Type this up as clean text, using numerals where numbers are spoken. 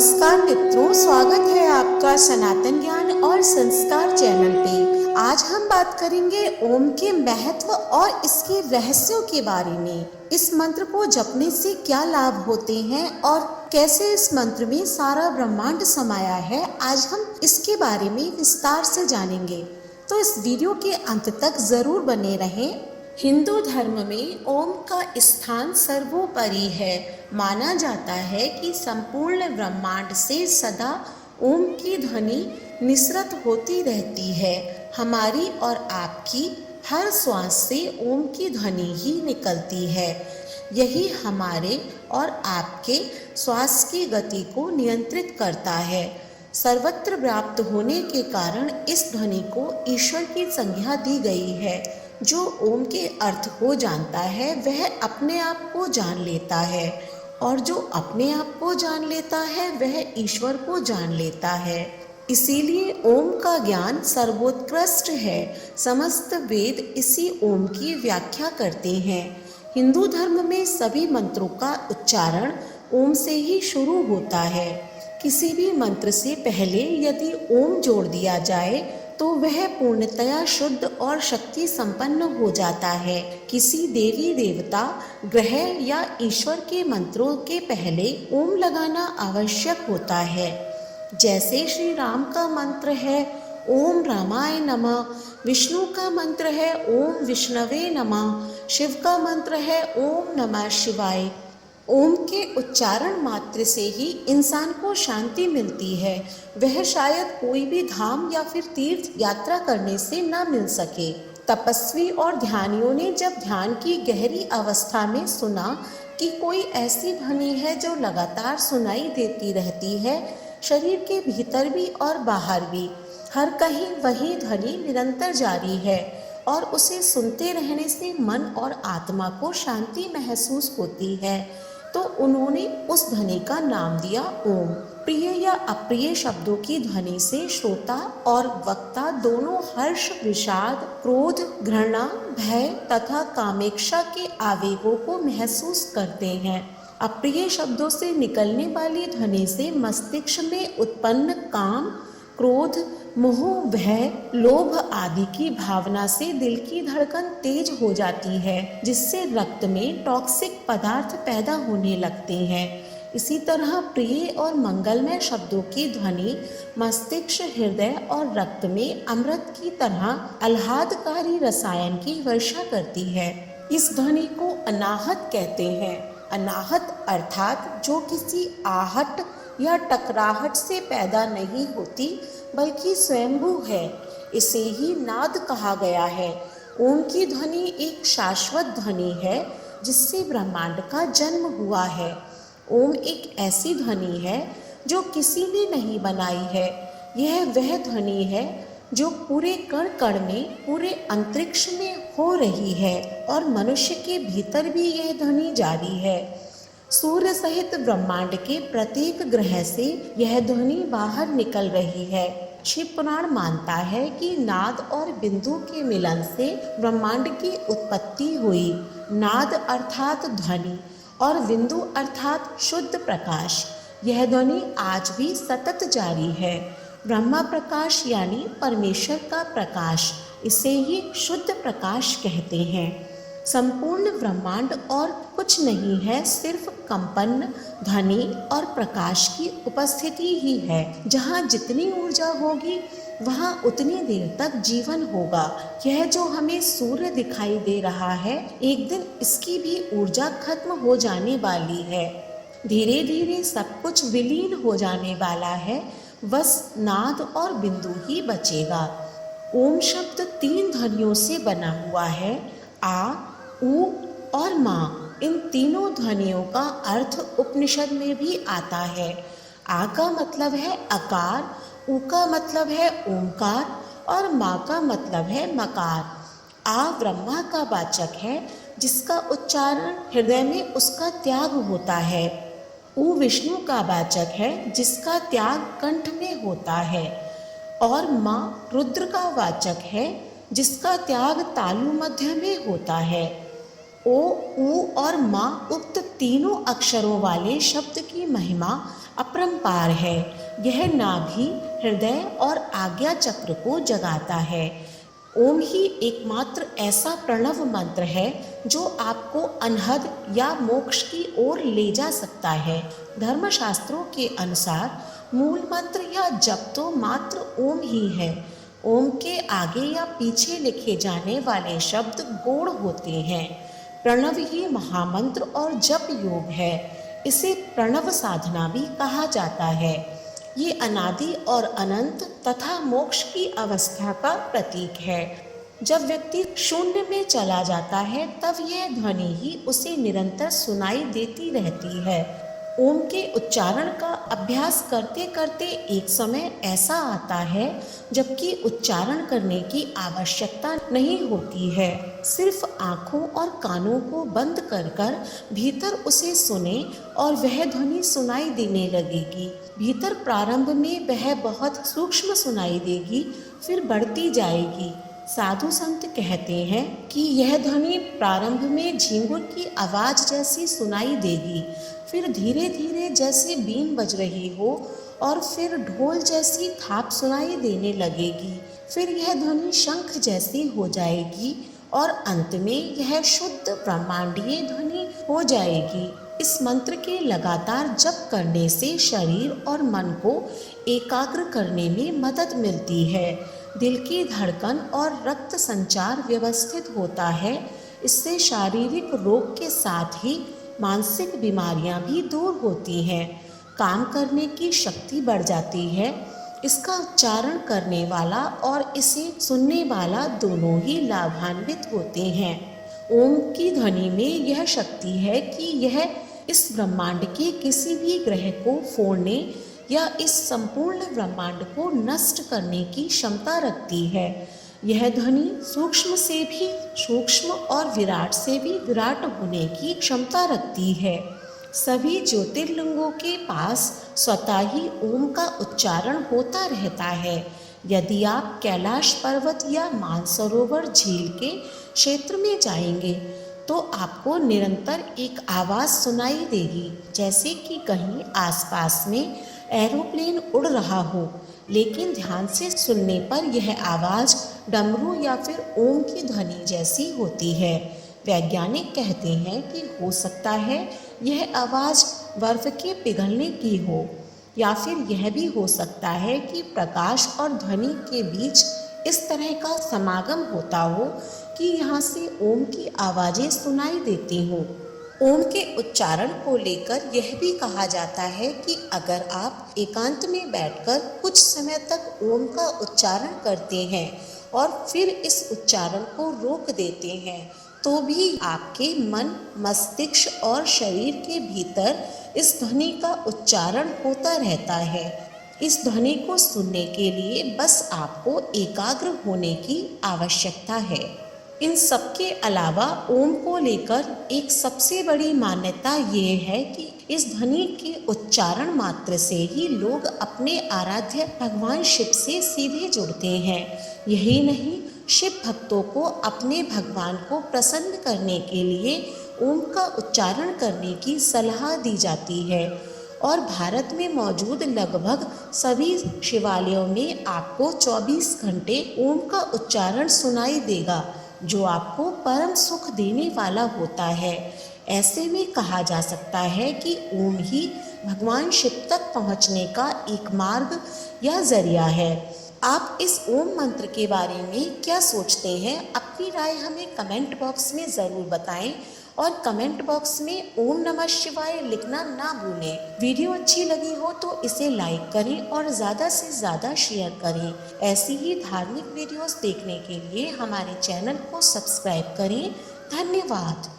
नमस्कार मित्रों, स्वागत है आपका सनातन ज्ञान और संस्कार चैनल पे। आज हम बात करेंगे ओम के महत्व और इसके रहस्यों के बारे में। इस मंत्र को जपने से क्या लाभ होते हैं और कैसे इस मंत्र में सारा ब्रह्मांड समाया है, आज हम इसके बारे में विस्तार से जानेंगे। तो इस वीडियो के अंत तक जरूर बने रहें। हिंदू धर्म में ओम का स्थान सर्वोपरि है। माना जाता है कि संपूर्ण ब्रह्मांड से सदा ओम की ध्वनि निसृत होती रहती है। हमारी और आपकी हर श्वास से ओम की ध्वनि ही निकलती है। यही हमारे और आपके श्वास की गति को नियंत्रित करता है। सर्वत्र व्याप्त होने के कारण इस ध्वनि को ईश्वर की संज्ञा दी गई है। जो ओम के अर्थ को जानता है वह अपने आप को जान लेता है, और जो अपने आप को जान लेता है वह ईश्वर को जान लेता है। इसीलिए ओम का ज्ञान सर्वोत्कृष्ट है। समस्त वेद इसी ओम की व्याख्या करते हैं। हिंदू धर्म में सभी मंत्रों का उच्चारण ओम से ही शुरू होता है। किसी भी मंत्र से पहले यदि ओम जोड़ दिया जाए तो वह पूर्णतया शुद्ध और शक्ति संपन्न हो जाता है। किसी देवी देवता, ग्रह या ईश्वर के मंत्रों के पहले ओम लगाना आवश्यक होता है। जैसे श्री राम का मंत्र है ओम रामाय नमः, विष्णु का मंत्र है ओम विष्णवे नमः, शिव का मंत्र है ओम नमः शिवाय। ओम के उच्चारण मात्र से ही इंसान को शांति मिलती है। वह शायद कोई भी धाम या फिर तीर्थ यात्रा करने से न मिल सके। तपस्वी और ध्यानियों ने जब ध्यान की गहरी अवस्था में सुना कि कोई ऐसी ध्वनि है जो लगातार सुनाई देती रहती है, शरीर के भीतर भी और बाहर भी, हर कहीं वही ध्वनि निरंतर जारी है, और उसे सुनते रहने से मन और आत्मा को शांति महसूस होती है, तो उन्होंने उस ध्वनि का नाम दिया ओम। प्रिय या अप्रिय शब्दों की ध्वनि से श्रोता और वक्ता दोनों हर्ष, विषाद, क्रोध, घृणा, भय तथा कामेक्षा के आवेगों को महसूस करते हैं। अप्रिय शब्दों से निकलने वाली ध्वनि से मस्तिष्क में उत्पन्न काम, क्रोध, मोह, भय, लोभ आदि की भावना से दिल की धड़कन तेज हो जाती है, जिससे रक्त में टॉक्सिक पदार्थ पैदा होने लगते हैं। इसी तरह प्रिय और मंगलमय शब्दों की ध्वनि मस्तिष्क, हृदय और रक्त में अमृत की तरह आह्लादकारी रसायन की वर्षा करती है। इस ध्वनि को अनाहत कहते हैं। अनाहत अर्थात जो किसी आहट या टकराहट से पैदा नहीं होती बल्कि स्वयंभू है। इसे ही नाद कहा गया है। ओम की ध्वनि एक शाश्वत ध्वनि है जिससे ब्रह्मांड का जन्म हुआ है। ओम एक ऐसी ध्वनि है जो किसी ने नहीं बनाई है। यह वह ध्वनि है जो पूरे कण कण में, पूरे अंतरिक्ष में हो रही है, और मनुष्य के भीतर भी यह ध्वनि जारी है। सूर्य सहित ब्रह्मांड के प्रत्येक ग्रह से यह ध्वनि बाहर निकल रही है। शिव पुराण मानता है कि नाद और बिंदु के मिलन से ब्रह्मांड की उत्पत्ति हुई। नाद अर्थात ध्वनि और बिंदु अर्थात शुद्ध प्रकाश। यह ध्वनि आज भी सतत जारी है। ब्रह्मा प्रकाश यानी परमेश्वर का प्रकाश, इसे ही शुद्ध प्रकाश कहते हैं। संपूर्ण ब्रह्मांड और कुछ नहीं है, सिर्फ कंपन, ध्वनि और प्रकाश की उपस्थिति ही है। जहाँ जितनी ऊर्जा होगी वहाँ उतनी देर तक जीवन होगा। यह जो हमें सूर्य दिखाई दे रहा है, एक दिन इसकी भी ऊर्जा खत्म हो जाने वाली है। धीरे धीरे सब कुछ विलीन हो जाने वाला है, बस नाद और बिंदु ही बचेगा। ओम शब्द 3 ध्वनियों से बना हुआ है। आ, उ और मा। इन तीनों ध्वनियों का अर्थ उपनिषद में भी आता है। आ का मतलब है आकार, उ का मतलब है ओंकार और मा का मतलब है मकार। आ ब्रह्मा का वाचक है जिसका उच्चारण हृदय में उसका त्याग होता है। उ विष्णु का वाचक है जिसका त्याग कंठ में होता है, और मा रुद्र का वाचक है जिसका त्याग तालु मध्य में होता है। ओ, उ और मा उक्त तीनों अक्षरों वाले शब्द की महिमा अपरंपार है। यह नाभि, हृदय और आज्ञा चक्र को जगाता है। ओम ही एकमात्र ऐसा प्रणव मंत्र है जो आपको अनहद या मोक्ष की ओर ले जा सकता है। धर्मशास्त्रों के अनुसार मूल मंत्र या जप तो मात्र ओम ही है। ओम के आगे या पीछे लिखे जाने वाले शब्द गौण होते हैं। प्रणव ही महामंत्र और जप योग है। इसे प्रणव साधना भी कहा जाता है। ये अनादि और अनंत तथा मोक्ष की अवस्था का प्रतीक है। जब व्यक्ति शून्य में चला जाता है तब यह ध्वनि ही उसे निरंतर सुनाई देती रहती है। ओम के उच्चारण का अभ्यास करते करते एक समय ऐसा आता है जबकि उच्चारण करने की आवश्यकता नहीं होती है। सिर्फ आँखों और कानों को बंद कर कर भीतर उसे सुने और वह ध्वनि सुनाई देने लगेगी। भीतर प्रारंभ में वह बहुत सूक्ष्म सुनाई देगी, फिर बढ़ती जाएगी। साधु संत कहते हैं कि यह ध्वनि प्रारंभ में झींगुर की आवाज़ जैसी सुनाई देगी, फिर धीरे धीरे जैसे बीन बज रही हो और फिर ढोल जैसी थाप सुनाई देने लगेगी। फिर यह ध्वनि शंख जैसी हो जाएगी और अंत में यह शुद्ध ब्रह्मांडीय ध्वनि हो जाएगी। इस मंत्र के लगातार जप करने से शरीर और मन को एकाग्र करने में मदद मिलती है। दिल की धड़कन और रक्त संचार व्यवस्थित होता है। इससे शारीरिक रोग के साथ ही मानसिक बीमारियां भी दूर होती हैं। काम करने की शक्ति बढ़ जाती है। इसका उच्चारण करने वाला और इसे सुनने वाला दोनों ही लाभान्वित होते हैं। ओम की ध्वनि में यह शक्ति है कि यह इस ब्रह्मांड के किसी भी ग्रह को फोड़ने या इस संपूर्ण ब्रह्मांड को नष्ट करने की क्षमता रखती है। यह ध्वनि सूक्ष्म से भी सूक्ष्म और विराट से भी विराट होने की क्षमता रखती है। सभी ज्योतिर्लिंगों के पास स्वतः ही ओम का उच्चारण होता रहता है। यदि आप कैलाश पर्वत या मानसरोवर झील के क्षेत्र में जाएंगे तो आपको निरंतर एक आवाज़ सुनाई देगी, जैसे कि कहीं आसपास में एरोप्लेन उड़ रहा हो। लेकिन ध्यान से सुनने पर यह आवाज़ डमरू या फिर ओम की ध्वनि जैसी होती है। वैज्ञानिक कहते हैं कि हो सकता है यह आवाज़ बर्फ के पिघलने की हो, या फिर यह भी हो सकता है कि प्रकाश और ध्वनि के बीच इस तरह का समागम होता हो कि यहाँ से ओम की आवाज़ें सुनाई देती हों। ओम के उच्चारण को लेकर यह भी कहा जाता है कि अगर आप एकांत में बैठकर कुछ समय तक ओम का उच्चारण करते हैं और फिर इस उच्चारण को रोक देते हैं तो भी आपके मन, मस्तिष्क और शरीर के भीतर इस ध्वनि का उच्चारण होता रहता है। इस ध्वनि को सुनने के लिए बस आपको एकाग्र होने की आवश्यकता है। इन सब के अलावा ओम को लेकर एक सबसे बड़ी मान्यता ये है कि इस ध्वनि के उच्चारण मात्र से ही लोग अपने आराध्य भगवान शिव से सीधे जुड़ते हैं। यही नहीं, शिव भक्तों को अपने भगवान को प्रसन्न करने के लिए ओम का उच्चारण करने की सलाह दी जाती है। और भारत में मौजूद लगभग सभी शिवालयों में आपको 24 घंटे ओम का उच्चारण सुनाई देगा, जो आपको परम सुख देने वाला होता है। ऐसे में कहा जा सकता है कि ओम ही भगवान शिव तक पहुंचने का एक मार्ग या जरिया है। आप इस ओम मंत्र के बारे में क्या सोचते हैं? अपनी राय हमें कमेंट बॉक्स में ज़रूर बताएं और कमेंट बॉक्स में ओम नमः शिवाय लिखना ना भूलें। वीडियो अच्छी लगी हो तो इसे लाइक करें और ज़्यादा से ज़्यादा शेयर करें। ऐसी ही धार्मिक वीडियोस देखने के लिए हमारे चैनल को सब्सक्राइब करें। धन्यवाद।